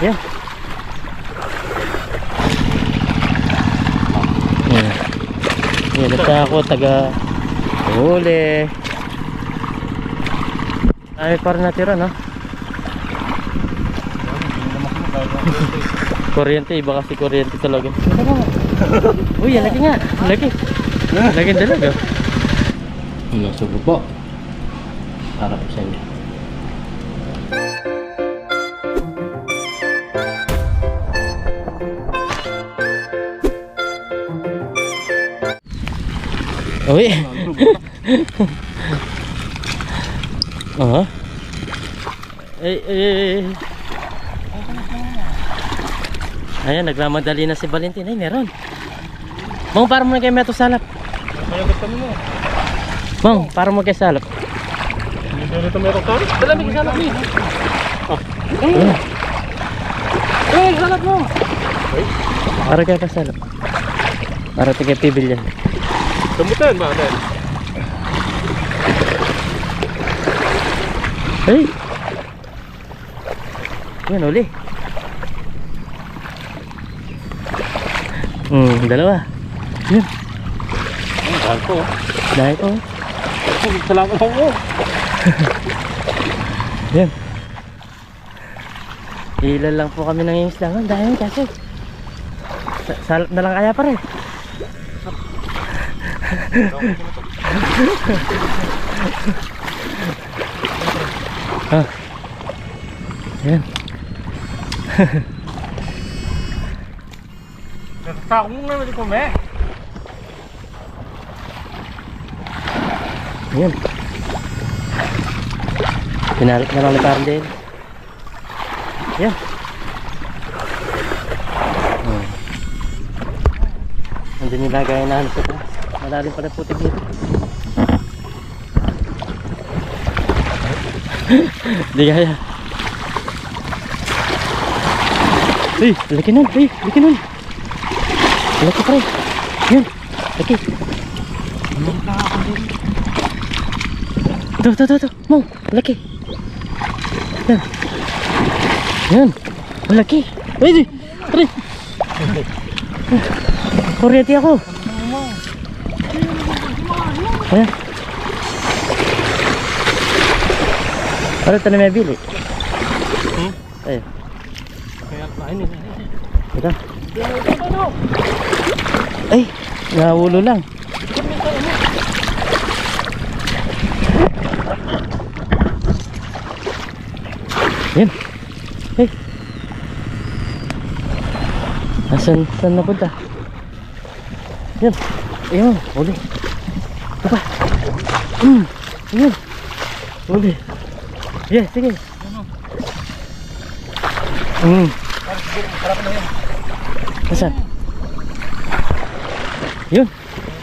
Yan. Yan. Yan, at ako taga huli. Ay, parang natira, no? Kuryente, iba kasi kuryente talaga. Uy, laki nga. Laki. Laki talaga. Nasa baba. Harap sa inyo. Uy. Ayan, nagmamadali na si Valentin. Ay, meron. Mong, para mo na kayo meto salap. Malagot kami mo. Mong, para mo kayo salap. Hindi nito meron ka? Dala may salap niya. Salap mo. Para kayo kasalap. Para tigay pibil yan. Kamutan ba, Dan? Hey! Yan, uli. Dalawa. Yan. Dahil ko. Dahil ko. Salamat ako. Yan. Ilan lang po kami nangingislangan. Dahil kasi salap na lang kaya pa rin. Yan. Natatakot mo nga naman kung Yan. Pinalit na lang ni Parang din. Yan. Nandun yung lagay na halos ito. Malalim pala putik dito. Hindi kaya. Uy, laki nun. Uy, laki nun. Laki pa rin. Yan, laki. Ito. Mong, laki. Yan. Yan, laki. Uy, tari. Kuryente ako. Ayan. Ano ito na may bili? Ayan. Kaya kain nila. Ito. Ay, nahulo lang. Yan. Hey. Saan napunta? Yan. Ayun, huli. Ito pa. Yan. Huli. Yeah, sige. Harap na yan. Nasaan? Yun.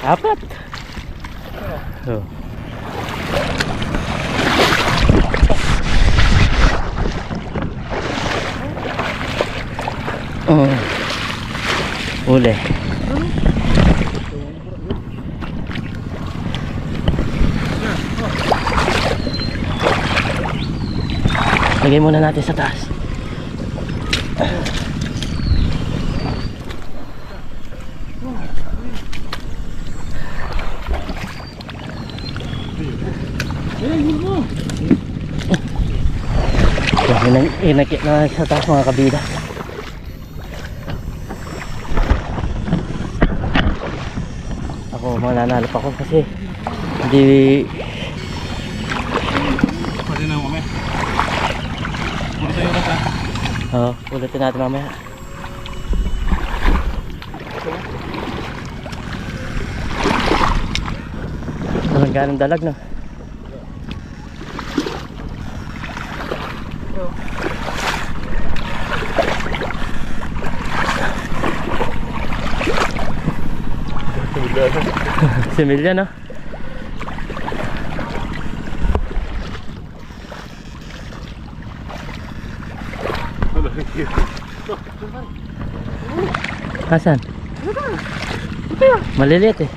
Apat. Oh. Huli. Lagay muna natin sa taas. Inakit na sa taas mga kabida. Ako mananalap ako kasi hindi. Pwede na mamaya. Puro tayo ka. Oo, ulitin natin mamaya. Walang ganong dalag, no? Similya, no? Asan? Maliliit eh.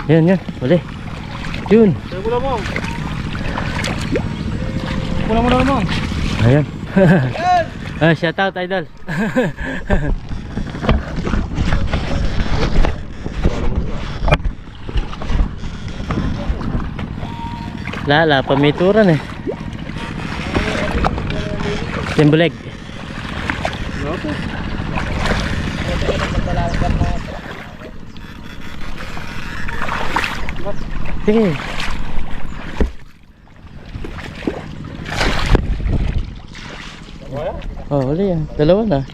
Yan, yan. Uli. Yun. Kaya mula mo. Mula mo naman. Ayan. Shout out, idol. Lala, pamituran eh. Timbuleg. Sige. Oh, uli yan. Dalawa na.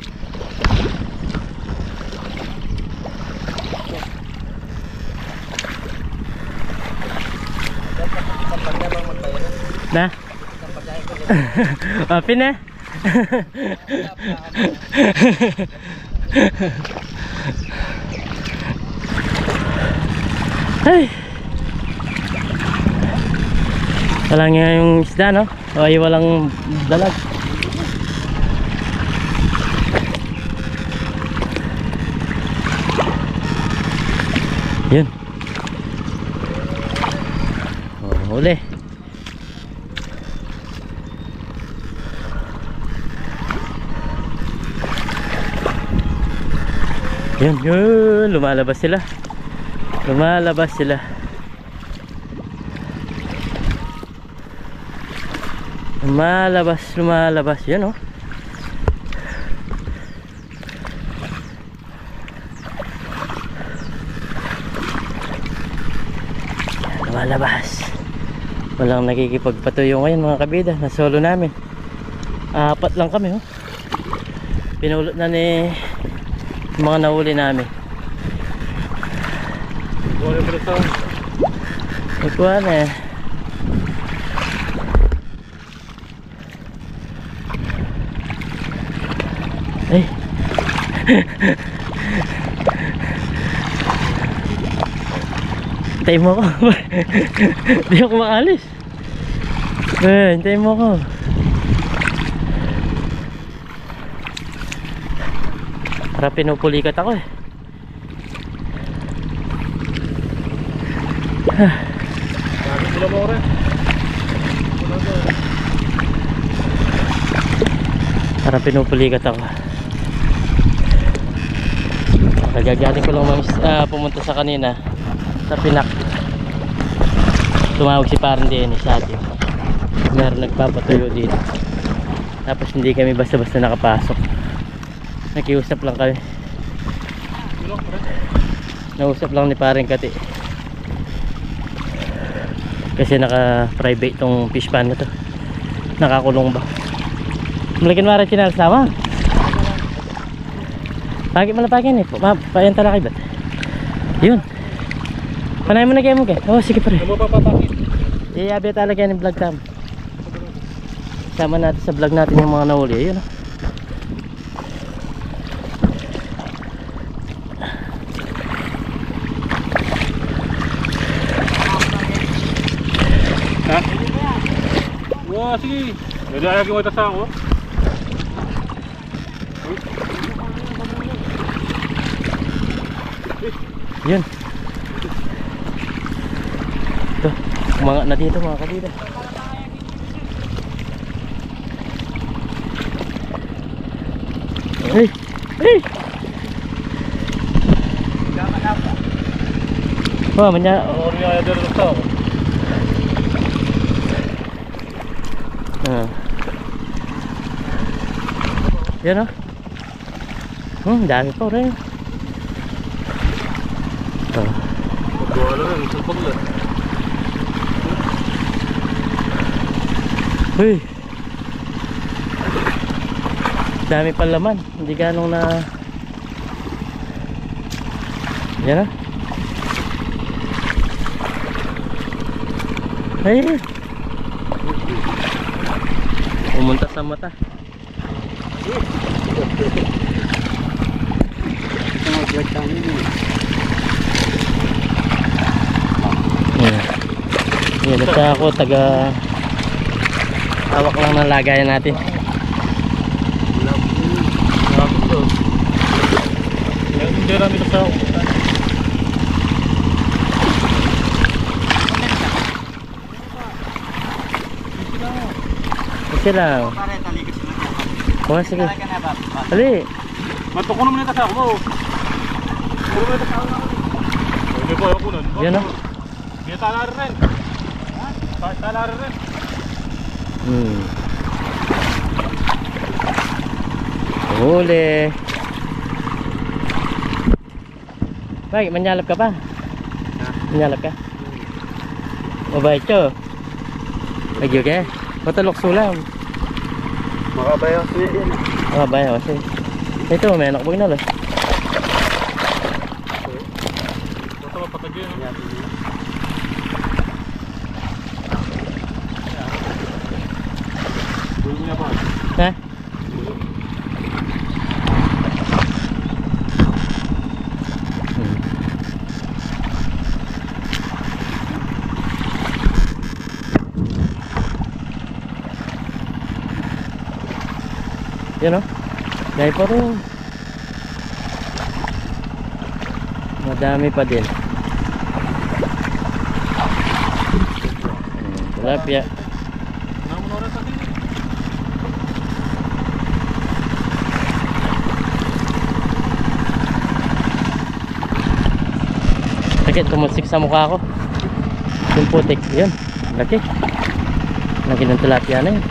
Na? Apin na? Ay. Walang nga yung isda, no? O ay walang dalag. Yun. Oh, huli. Yun, yun. Lumalabas sila. Lumalabas sila. Lumalabas. Yun, oh. Lumalabas. Walang nakikipagpatuyo ngayon mga kabida. Na solo namin. Apat lang kami, oh. Pinulot na ni mga nahuli namin. Ikuha na eh. Ay. Hintayin mo ako. Hindi ako makalis. Hintayin mo ako. Para pinupulikat ako eh. Sila mo rin. Para pinupulikat ako. Kagagaling ko lang pumunta sa kanina sa Pinak. Tumawag si parang Dennis sa atin. Meron nagpapatuyo dito. Tapos hindi kami basta-basta nakapasok. Nakiusap lang kami. Nausap lang ni parang Kati. Kasi naka-private tong fish pan na to. Nakakulong ba? Malaking marat sinasama. Pagi mo na pagin eh. Payan talakay ba't? Yun. Panay mo na kayo mo kayo. Oh sige pare. Ano pa papakit? Iabi talaga yan yung vlog tam. Sama natin sa vlog natin yung mga nahuli. Ayun oh. Ha? Wah, sige. Jadi lagi mau tas ako. Yun. Ito, umangat na dito mga kabida. Hey, hey. Wah, manya. Oh, ini ada terus tahu. Yan o. Dami pa rin. Wala lang, sulpag lang. Uy. Dami pa laman. Hindi ganong na. Yan o. Ay. Pumunta sa mata. Yan, basta ako taga hawak lang ng lagayan natin. Hindi namin sa Easy lang. Pare, talikas sila. Oh, sige. Talaga na ba? Ali. Matok ko naman yung kasama mo. Puro mo yung kasama na ako. Hindi ko ako nun. Yan o. May talari rin. Ha? Talari rin. Huli. Bay, manyalap ka pa? Manyalap ka? Mabait ka. Lagi ka? Matalok sulam. Makabayos niya yan. Makabayos eh. Ito, may anak mo ginalo. Ito mapatag yun. Bulo niya pa. Ha? Yan o. Dahil pa rin. Madami pa din. Tilapia. Namunoran sa tingin. Sakit, tumusik sa mukha ko. Yung putik. Yun. Laki. Laki ng tilapia na yun.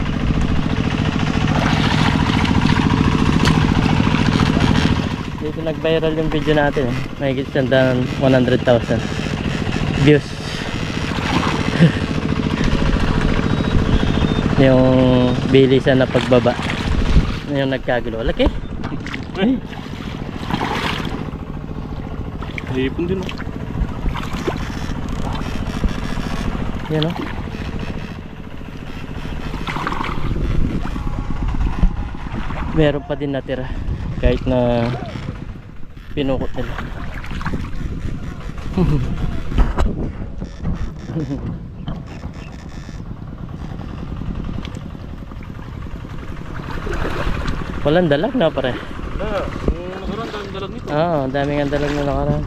Dito nag-viral yung video natin eh. Mahigit siyang 100,000 views. Yung bilisan na pagbaba. Yung nagkagulo. Laki. Eh. Hipon din oh. Yan o. Meron pa din natira. Kahit na pinukot nila. Walang dalag na pare. Wala. Nakaraan daming dalag nito. Oo, daming ang dalag na nakaraan.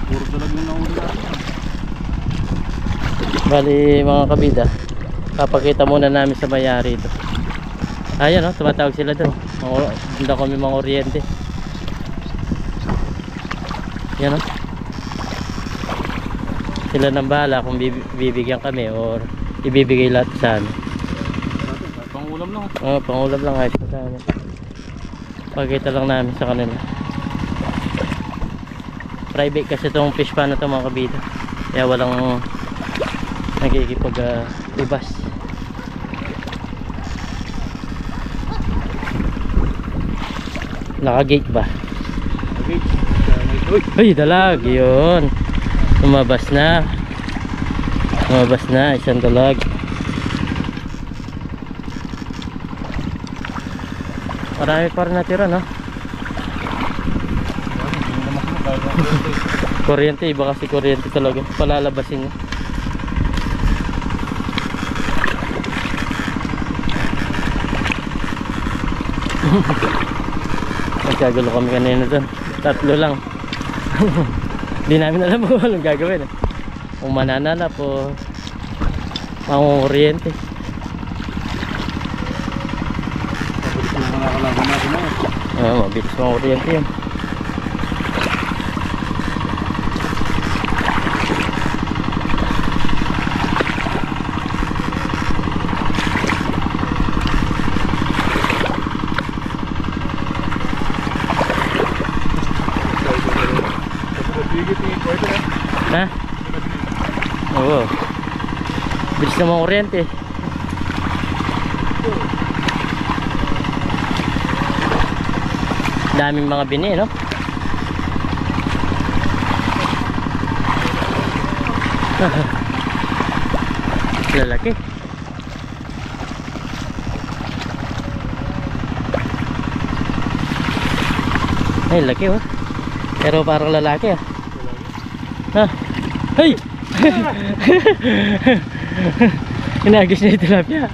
Puro dalag yung nahuli natin. Bali mga kabida, papakita muna namin sa mayari ito. Ayan o, tumatawag sila doon. Hindi kami mga oryente. Yan o. Sila nang bahala kung bibigyan kami or ibibigay lahat sa amin. Pangulam lang. Oo, pangulam lang kahit sa amin. Pakita lang namin sa kanila. Private kasi itong fish pan na ito mga kabida. Kaya walang nagkikipag-ibas. Naka-gate ba? Okay. Ay, dalag. Yun. Lumabas na. Lumabas na. Isang dalag. Marami pa rin natira, no? Kuryente. Iba kasi kuryente talaga. Palalabasin niya. Nagkagulo kami kanina doon. Tatlo lang. Hindi namin alam kung anong gagawin. Kung mananalap o mangunguryente. Mabilis yung mga kalaban natin na yun. Oo, mabilis mangunguryente yun. Ha? Oo. Bilis na mga kuryente. Daming mga bini, no? Lalaki. Ay, laki oh. Pero parang lalaki ah. Ha? Hey! Inagis niya yung tilapia.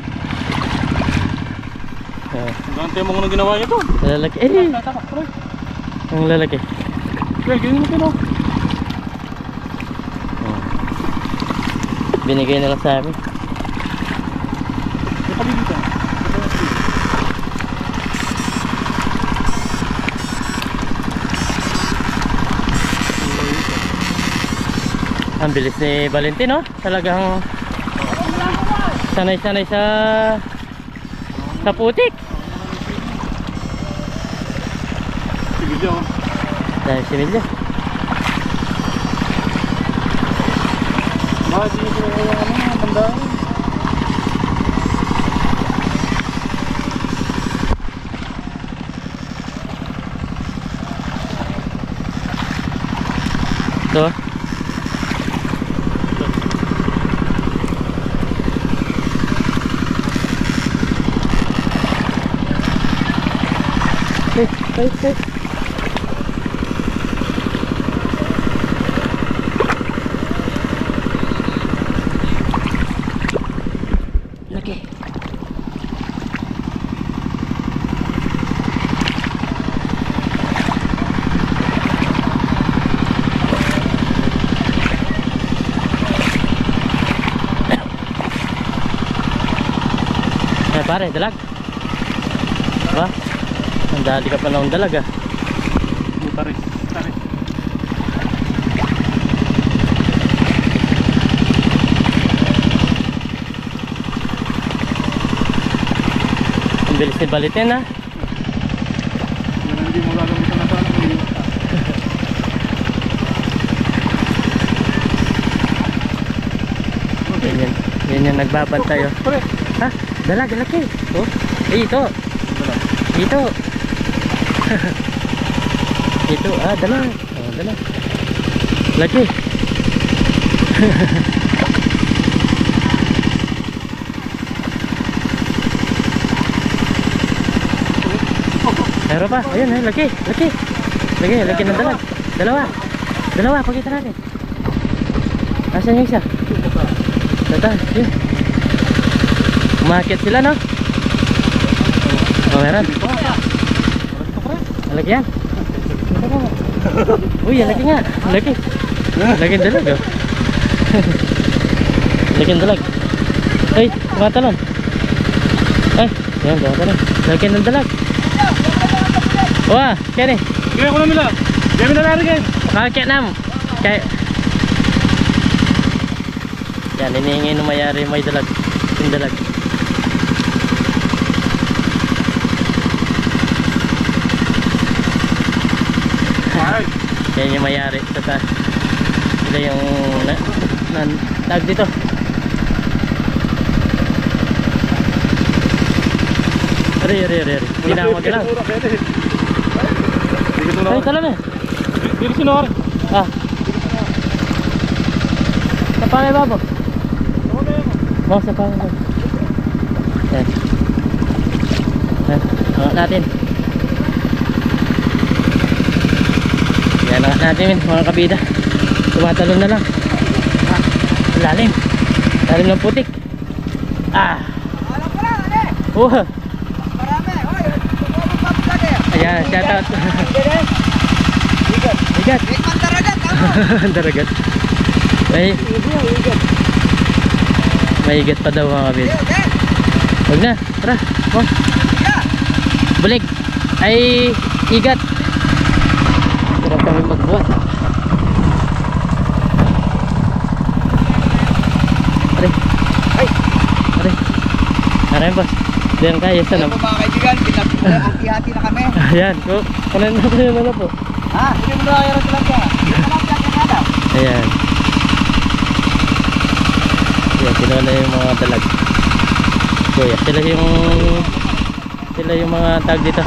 Ang tema ko nang ginawa niya to. Lalaki. Eh! Ang lalaki. Kaya ganyan natin oh. Binigay na lang sa amin. May kami dito. Ang bilis ni Valentino. Talagang sanay-sanay sa putik. Similya oh. Dahil similya. Bakit hindi ko tandaan? Ito. Hey. Lagi. Eh pare, dalag. Ba? Ang dali ka pa ng dalag ah. Taris. Ang bilis ni Balitin ah. Yan hindi mo gagamitan na sana. Yan yung nagbabantay oh. Pare. Ha? Dalag, laki. Oh. Eh, ito. Ito. Ito, dalag. Oh, dalag. Laki. Meron pa. Ayun, laki. Laki ng dalag. Dalawa, pakita natin. Nasaan yung isa? Tata, yun. Umakit sila, no? Oh, meron. Laki yan. Uy, laki nga. Laki ng dalag, oh. Laki ng dalag. Ay, tumatalon. Ay, yan, tumatalon. Laki ng dalag. Wah, kaya ni. Kaya ko na nila. Kaya mo na narin Kakakit nam. Kaya. Yan, hinihingi nung mayari may dalag. Yung dalag. Yan yung mayari sa taas. Sila yung tag dito. Ari. Hindi na ako magalaw. Ay, talam eh. Dili sinori. Sa pangay babo. Sa pangay babo. Yan. Angat natin. Yan, angat natin mga kabida. Tumatalon na lang. Lalim ng putik. Alam ko lang, ane. Marami. Hoy, tumulong ka lagi. Ayan, shout out. Igat. Ikman daragat, tama. Daragat. May igat pa daw mga kabida. Okay. Huwag na, tara. Oh. Yeah. Bulig. Ay, igat. Tara kami magbuhat. Aray boss. Diyan kayo sa Alam mo mga kaibigan, pinag-hati-hati na kami. Ayan, kunin na kayo na po. Ha? Hindi mo na kaya rin sila kaya. Hindi mo na kaya kaya. Ayan. Ayan, kinuha na yung mga dalag. Kuya, sila yung mga tag dito.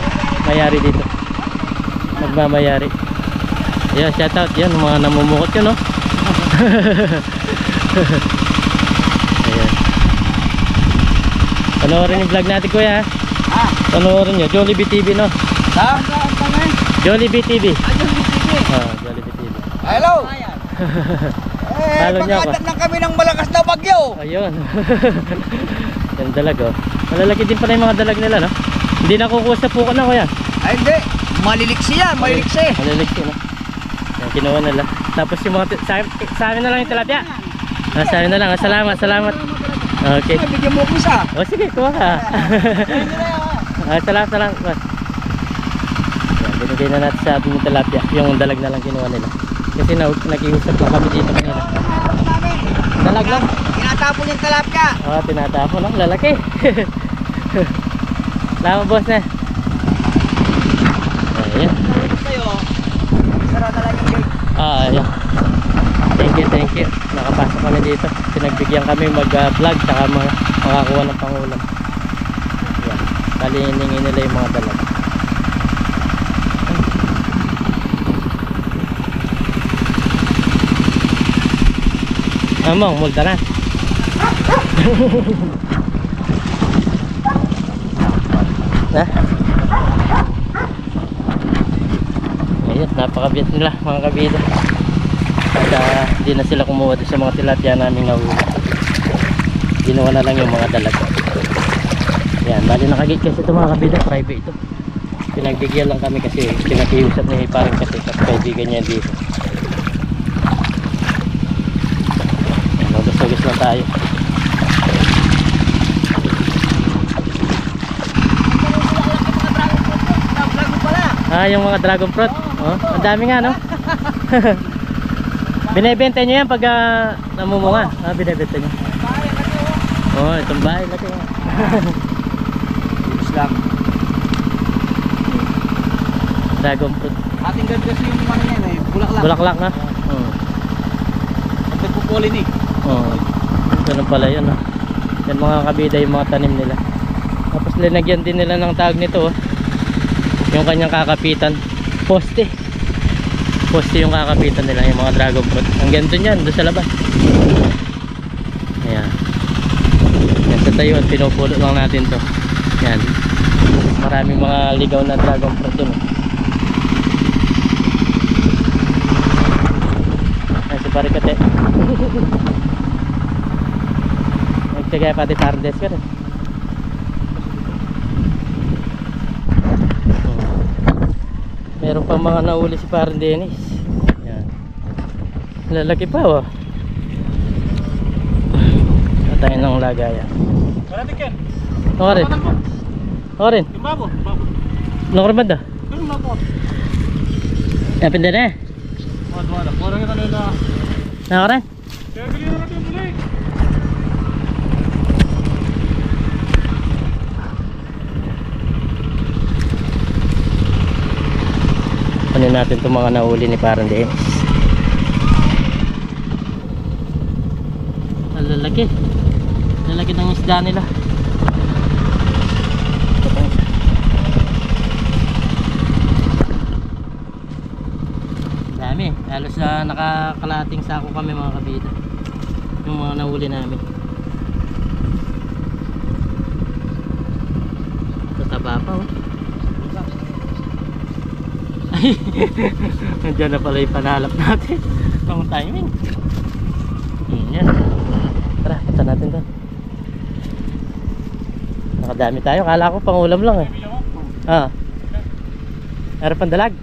Mayari dito. Magmamayari. Ayan, shout out. Yan, mga namumukot yun, no? Ayan. Panoorin yung vlog natin, kuya. Ha? Panoorin nyo. Jollibee TV, no? Saan? Jollibee TV. Ayun, Jollibee TV. hello. Follow niyo ako. Pagkatan lang kami ng malakas na bagyo. Ayun. Yung dalag, oh. Malalaki din pala yung mga dalag nila, no? Hindi nakukuha sa puko na, kuya. Ay, hindi. Maliliksi yan, maliliksi. Maliliksi, no? Yan, kinuha nila. Tapos yung mga, sa amin na lang yung tilapia. Sabi na lang. Salamat, salamat. Okay. Ay, bigyan mo ko isa. O sige, kuha ka. Salamat, salamat. Boss. Yan, binigay na natin sa ating tilapia. Yung dalag na lang kinuha nila. Kasi nag-iusap lang kami dito kanina. Dalag lang. Tinatapon yung talapya. Oo, tinatapon lang. Lalaki. Salamat, boss na. Ayan. Sa'yo, sara na lang yung gate. Ayan. Thank you. Nakapasok kami dito. Pinagbigyan kami mag-vlog saka makakuha ng pangulam. Ayan. Kaliningin nila yung mga dalag. Among, multa na. Na? Ayun, napakabiyat nila mga kabida. At di na sila kumuha sa mga tilapia naming nahuli. Ginawa na lang yung mga dalag. Yan, bali nakagate kasi ito mga kabida, private ito. Pinagbigyan lang kami kasi pinakiusap ni parang kasi kaibigan niya dito. Magusagos lang tayo. Yung mga dragon fruit. Oh, ang dami nga, no? Binebenta nyo yan pag namumunga. Binebenta nyo. Oh, itong bahay laki nga. Islam. Dragon fruit. Ating ganda kasi yung ano yan eh, bulaklak. Bulaklak na. Oh. At nagpupollinate. Oh. Ganun pala yun, no? Yan mga kabida yung mga tanim nila. Tapos linagyan din nila ng tag nito, oh. Yung kanyang kakapitan. Poste yung kakapitan nila, yung mga dragon fruit. Ang ganito nyan, doon sa labas. Ayan. Yan sa tayuan, pinupulot lang natin to. Yan. Maraming mga ligaw na dragon fruit dun. Ayan si Parikate. Nagtagay pati Tardes ka rin. Meron pa mga nauli si Parang Dennis. Yan. Lalaki pa, oh. Tayo ng lagayan. Parating Ken. Ako rin. Ako rin. Yung babo. Nakurban da. Yung babo. Napin din eh. Wala. Parang yung kanila. Ako rin. Kaya bilhin natin yung bilhin. Ano natin itong mga nahuli ni Parang Dennis. Ang lalaki. Lalaki ng isda nila. Dami. Halos na nakakalating sako kami mga kabida. Yung mga nahuli namin. Tataba pa, oh. Nandiyan na pala yung panalap natin. Ang timing. Yan. Tara, punta natin doon. Nakadami tayo. Kala ko pangulam lang eh. Meron pang dalag.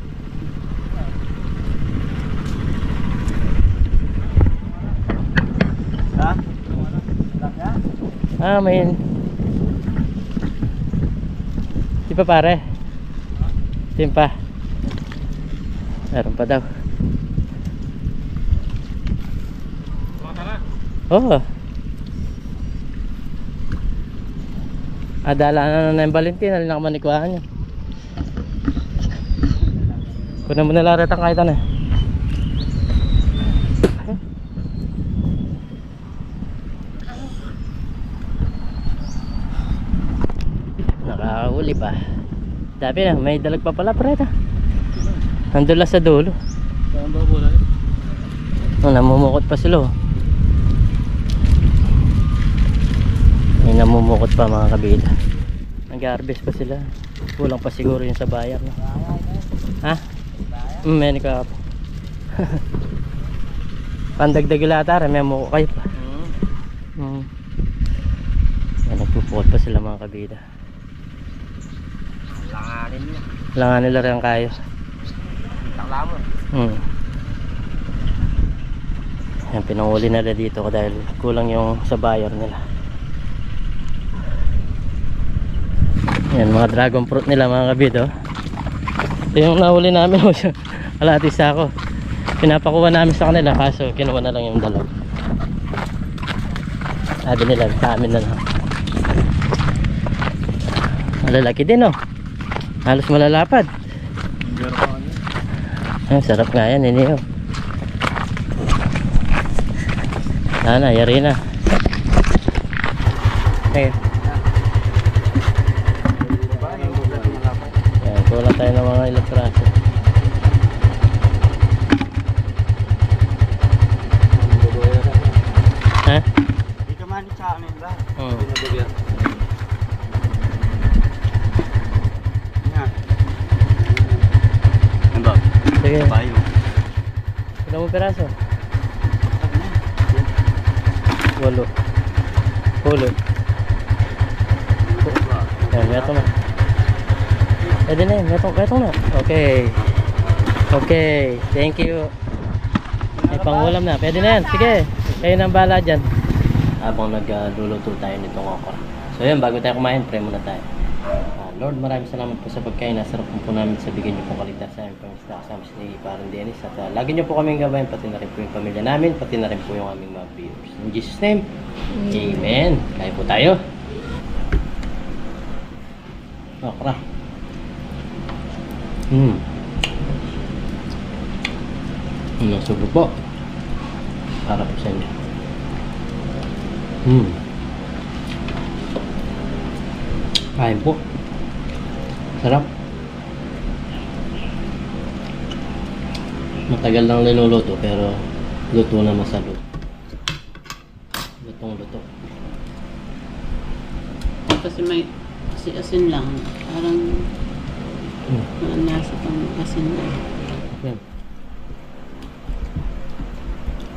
May di pa pare. Timpa. Meron pa daw. Oo. Adala na yung Valentin. Alin na kamanikuhaan niya. Kunan mo nalaratang kahit ano eh. Nakahuli pa. Dami na. May dalag pa pala preta. Nandun lang sa dulo. Saan ba bola yun? Namumukot pa sila, oh. May namumukot pa mga kabila. Nag-harvest pa sila. Kulang pa siguro yung sa bayan, no? Ha? May nagkakapo. Pandagdag lata rin, may muko kayo pa. Nagpupukot pa sila mga kabila. Langanin nila rin kayo. Yan, pinanguli nila dito dahil kulang yung sa buyer nila. Yan, mga dragon fruit nila mga kabido. Ito yung nahuli namin. Kalahati sa ako. Pinapakuha namin sa kanila kaso kinuha na lang yung dalaw. Sabi nila sa amin na lang. Malalaki din oh. Halos malalapad. Ang sarap nga yan ini oh. Sana yari na. Okay. Yan, kulang tayo ng mga ilang praso. Ha? Di ka manik sa amin ba? Hmm. Yan. Yan ba? Sige. Bayo. Ilang mo peraso? 8. Pulo. Yan, meto na. Pwede na yun, meto na. Okay. Okay, thank you. May pangulam na, pwede na yan. Sige, kayo nang bala dyan. Habang nagluluto tayo nitong okra. So yun, bago tayo kumain, pray muna tayo. Lord, maraming salamat po sa pagkain. Nasarap po namin sa bigyan niyo po kaligtas sa aming pangisda kasama si Parang Dennis. At lagi niyo po kaming gabayan, pati na rin po yung pamilya namin, pati na rin po yung aming mga viewers. In Jesus' name, Amen. Kaya po tayo. Okra. Nasubo po. Para po sa inyo. Kain po. Sarap. Matagal lang niluluto pero luto na masalo. Lutong-luto. Kasi may asin lang. Parang nasa pang asin lang. Yan.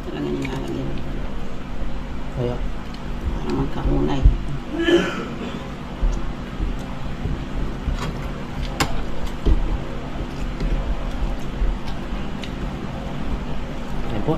Talaga nilalagyan. Kaya. Parang magkakulay. Yan po.